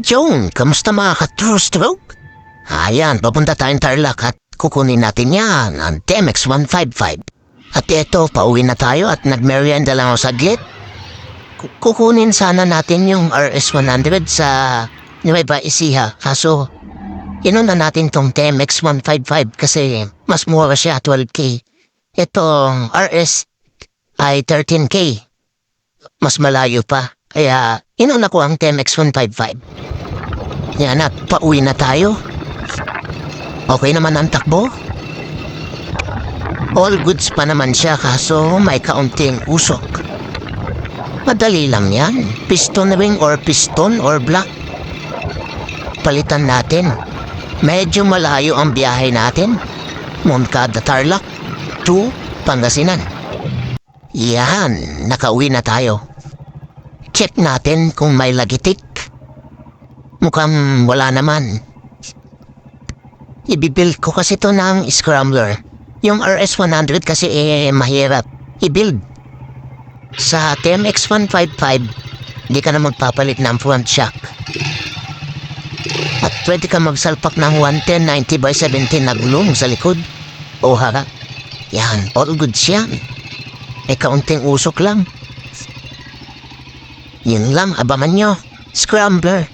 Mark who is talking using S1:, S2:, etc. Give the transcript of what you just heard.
S1: June, kamusta mga ka-true stroke? Ayan, papunta tayong Tarlac at kukunin natin yan, ang TMX 155. At eto, pauwi na tayo at nagmerienda lang ako saglit. Kukunin sana natin yung RS100 sa Nueva Ecija. Kaso, inuna natin tong TMX 155 kasi mas mura siya, 12K. Itong RS ay 13K. Mas malayo pa. Kaya, inuna ko ang TMX 155. Yan at pauwi na tayo. Okay naman ang takbo. All goods pa naman siya kaso may kaunting usok. Madali lang yan. Piston ring or piston or block. Palitan natin. Medyo malayo ang biyahe natin. Moncada Tarlac to Pangasinan. Yan, nakauwi na tayo. Check natin kung may lagitik. Mukhang wala naman. Ibibuild ko kasi to ng scrambler. Yung RS100 kasi mahirap i-build. Sa TMX 155, di ka na magpapalit ng front shock. At pwede ka magsalpak ng 110/90/17 na gulong sa likod. O harap. Yan, all good siya. May kaunting usok lang. Yun lang, abangan nyo. Scrambler.